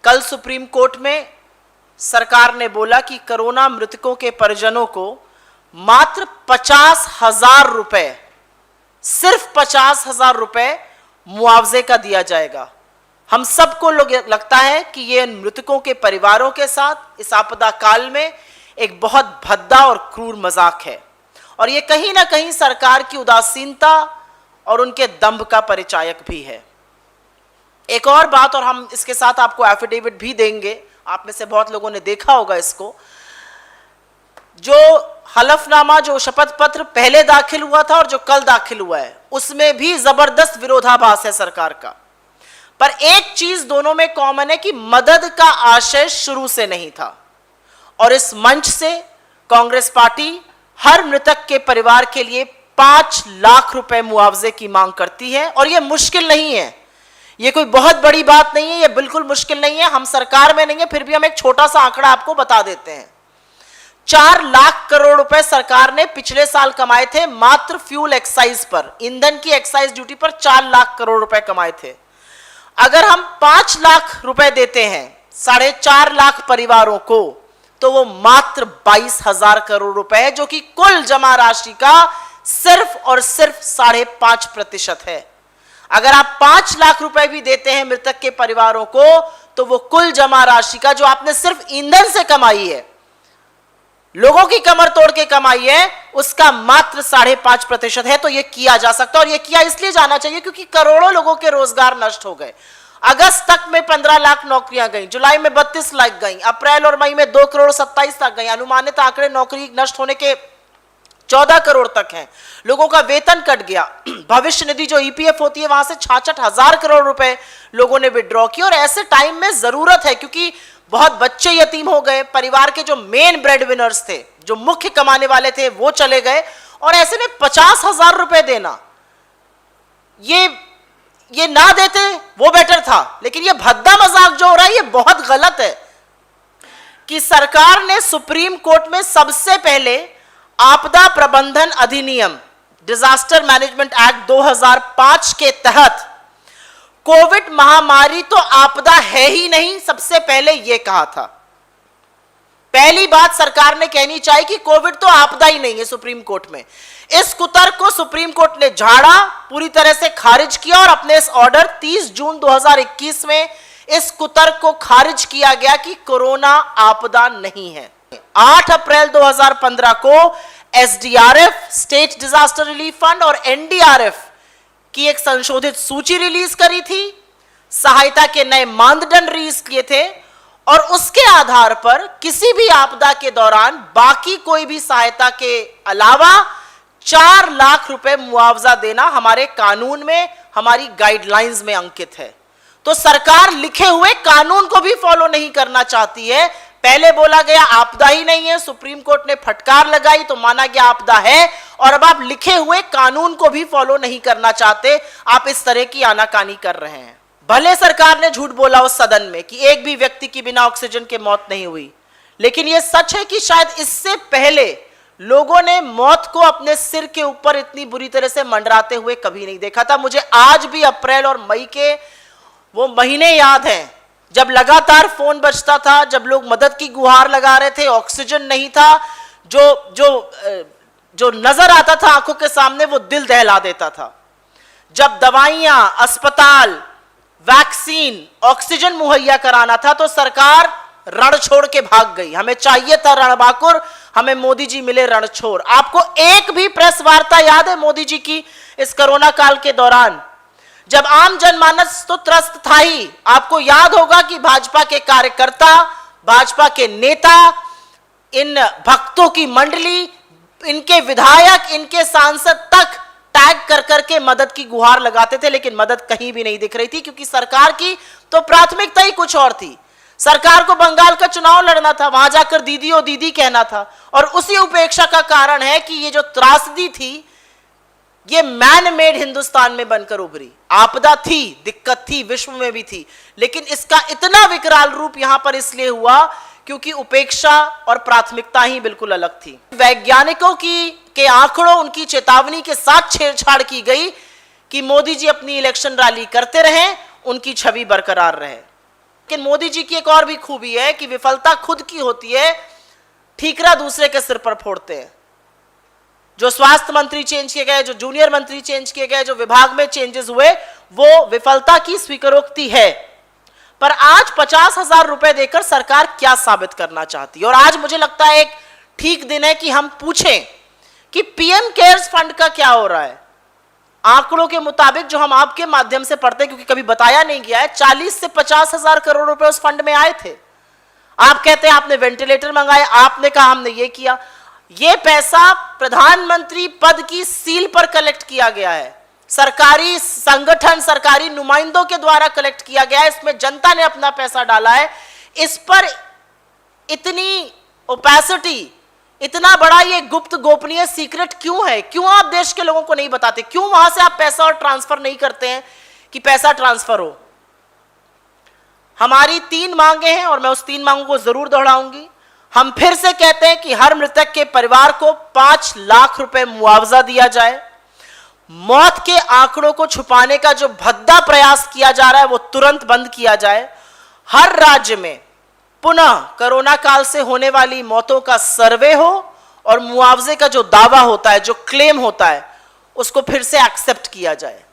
कल supreme court में सरकार ने बोला कि कोरोना मृतकों के परिजनों को मात्र 50,000 रुपए, सिर्फ 50,000 रुपए मुआवजे का दिया जाएगा। हम सबको लगता है कि ये मृतकों के परिवारों के साथ इस आपदा काल में एक बहुत भद्दा और क्रूर मजाक है और ये कहीं ना कहीं सरकार की उदासीनता और उनके दंभ का परिचायक भी है। एक और बात, और हम इसके साथ आपको एफिडेविट भी देंगे, आप में से बहुत लोगों ने देखा होगा इसको, जो हलफनामा, जो शपथ पत्र पहले दाखिल हुआ था और जो कल दाखिल हुआ है, उसमें भी जबरदस्त विरोधाभास है सरकार का। पर एक चीज दोनों में कॉमन है कि मदद का आशय शुरू से नहीं था और इस मंच से कांग्रेस पार्टी हर मृतक के परिवार के लिए 5 लाख रुपए मुआवजे की मांग करती है। और यह मुश्किल नहीं है, यह कोई बहुत बड़ी बात नहीं है, यह बिल्कुल मुश्किल नहीं है। हम सरकार में नहीं है, फिर भी हम एक छोटा सा आंकड़ा आपको बता देते हैं। 4 लाख करोड़ रुपए सरकार ने पिछले साल कमाए थे मात्र फ्यूल एक्साइज पर, ईंधन की एक्साइज ड्यूटी पर 4 लाख करोड़ रुपए कमाए थे। अगर हम 5 लाख रुपए देते हैं 4.5 लाख परिवारों को, तो वो मात्र 22,000 करोड़ रुपए है, जो कि कुल जमा राशि का सिर्फ और सिर्फ 5.5% है। अगर आप 5 लाख रुपए भी देते हैं मृतक के परिवारों को, तो वो कुल जमा राशि का, जो आपने सिर्फ ईंधन से कमाई है, लोगों की कमर तोड़ के कमाई है, उसका मात्र 5.5% है। तो यह किया जा सकता है और यह किया इसलिए जाना चाहिए क्योंकि करोड़ों लोगों के रोजगार नष्ट हो गए। अगस्त तक में 15 लाख नौकरियां गई, जुलाई में 32 लाख गई, अप्रैल और मई में 2,27 लाख गई। अनुमानित आंकड़े नौकरी नष्ट होने के 14 करोड़ तक हैं। लोगों का वेतन कट गया। भविष्य निधि जो ईपीएफ होती है, वहां से 66,000 करोड़ रुपए लोगों ने विड्रॉ किए। और ऐसे टाइम में जरूरत है, क्योंकि बहुत बच्चे यतीम हो गए, परिवार के जो मेन ब्रेड विनर्स थे, जो मुख्य कमाने वाले थे, वो चले गए। और ऐसे में 50,000 रुपए देना, ये ना देते वो बेटर था। लेकिन ये भद्दा मजाक जो हो रहा है, ये बहुत गलत है कि सरकार ने सुप्रीम कोर्ट में सबसे पहले आपदा प्रबंधन अधिनियम, डिजास्टर मैनेजमेंट एक्ट 2005 के तहत कोविड महामारी तो आपदा है ही नहीं, सबसे पहले यह कहा था। पहली बात सरकार ने कहनी चाहिए कि कोविड तो आपदा ही नहीं है सुप्रीम कोर्ट में। इस कुतर्क को सुप्रीम कोर्ट ने झाड़ा, पूरी तरह से खारिज किया और अपने इस ऑर्डर 30 जून 2021 में इस कुतर्क को खारिज किया गया कि कोरोना आपदा नहीं है। 8 अप्रैल 2015 को SDRF, state disaster relief fund, और एनडीआरएफ की एक संशोधित सूची रिलीज करी थी, सहायता के नए मानदंड रिलीज किए थे और उसके आधार पर किसी भी आपदा के दौरान बाकी कोई भी सहायता के अलावा 4 लाख रुपए मुआवजा देना हमारे कानून में, हमारी गाइडलाइंस में अंकित है। तो सरकार लिखे हुए कानून को भी फॉलो नहीं करना चाहती है। पहले बोला गया आपदा ही नहीं है, सुप्रीम कोर्ट ने फटकार लगाई तो माना गया आपदा है, और अब आप लिखे हुए कानून को भी फॉलो नहीं करना चाहते। आप इस तरह की आनाकानी कर रहे हैं। भले सरकार ने झूठ बोला उस सदन में कि एक भी व्यक्ति की बिना ऑक्सीजन के मौत नहीं हुई, लेकिन यह सच है कि शायद इससे पहले लोगों ने मौत को अपने सिर के ऊपर इतनी बुरी तरह से मंडराते हुए कभी नहीं देखा था। मुझे आज भी अप्रैल और मई के वो महीने याद हैं जब लगातार फोन बजता था, जब लोग मदद की गुहार लगा रहे थे, ऑक्सीजन नहीं था, जो नजर आता था आंखों के सामने वो दिल दहला देता था। जब दवाइयां, अस्पताल, वैक्सीन, ऑक्सीजन मुहैया कराना था तो सरकार रण छोड़ के भाग गई। हमें चाहिए था रणबांकुर, हमें मोदी जी मिले रणछोड़। आपको एक भी प्रेस वार्ता याद है मोदी जी की इस कोरोना काल के दौरान, जब आम जनमानस तो त्रस्त था ही? आपको याद होगा कि भाजपा के कार्यकर्ता, भाजपा के नेता, इन भक्तों की मंडली, इनके विधायक, इनके सांसद तक टैग कर करके मदद की गुहार लगाते थे, लेकिन मदद कहीं भी नहीं दिख रही थी, क्योंकि सरकार की तो प्राथमिकता ही कुछ और थी। सरकार को बंगाल का चुनाव लड़ना था, वहां जाकर दीदी ओ दीदी कहना था, और उसी उपेक्षा का कारण है कि ये जो त्रासदी थी, ये मैन मेड हिंदुस्तान में बनकर उभरी। आपदा थी, दिक्कत थी, विश्व में भी थी, लेकिन इसका इतना विकराल रूप यहां पर इसलिए हुआ क्योंकि उपेक्षा और प्राथमिकता ही बिल्कुल अलग थी। वैज्ञानिकों के आंकड़ों, उनकी चेतावनी के साथ छेड़छाड़ की गई कि मोदी जी अपनी इलेक्शन रैली करते रहें, उनकी छवि बरकरार रहे। लेकिन मोदी जी की एक और भी खूबी है कि विफलता खुद की होती है, ठीकरा दूसरे के सिर पर फोड़ते हैं। जो स्वास्थ्य मंत्री चेंज किए गए, जो जूनियर मंत्री चेंज किए गए, जो विभाग में चेंजेस हुए, वो विफलता की स्वीकारोक्ति है। पर आज 50,000 रुपए देकर सरकार क्या साबित करना चाहती है? और आज मुझे लगता है एक ठीक दिन है कि हम पूछें कि पीएम केयर्स फंड का क्या हो रहा है। आंकड़ों के मुताबिक जो हम आपके माध्यम से पढ़ते हैं, क्योंकि कभी बताया नहीं गया है, 40 से 50,000 करोड़ रुपए उस फंड में आए थे। आप कहते हैं आपने वेंटिलेटर मंगाए, आपने कहा हमने ये किया। ये पैसा प्रधानमंत्री पद की सील पर कलेक्ट किया गया है, सरकारी संगठन, सरकारी नुमाइंदों के द्वारा कलेक्ट किया गया है। इसमें जनता ने अपना पैसा डाला है। इस पर इतनी ओपेसिटी, इतना बड़ा ये गुप्त गोपनीय सीक्रेट क्यों है? क्यों आप देश के लोगों को नहीं बताते? क्यों वहां से आप पैसा और ट्रांसफर नहीं करते हैं कि पैसा ट्रांसफर हो? हमारी 3 मांगे हैं और मैं उस 3 मांगों को जरूर दोहराऊंगी। हम फिर से कहते हैं कि हर मृतक के परिवार को 5 लाख रुपए मुआवजा दिया जाए। मौत के आंकड़ों को छुपाने का जो भद्दा प्रयास किया जा रहा है वो तुरंत बंद किया जाए। हर राज्य में पुनः कोरोना काल से होने वाली मौतों का सर्वे हो और मुआवजे का जो दावा होता है, जो क्लेम होता है, उसको फिर से एक्सेप्ट किया जाए।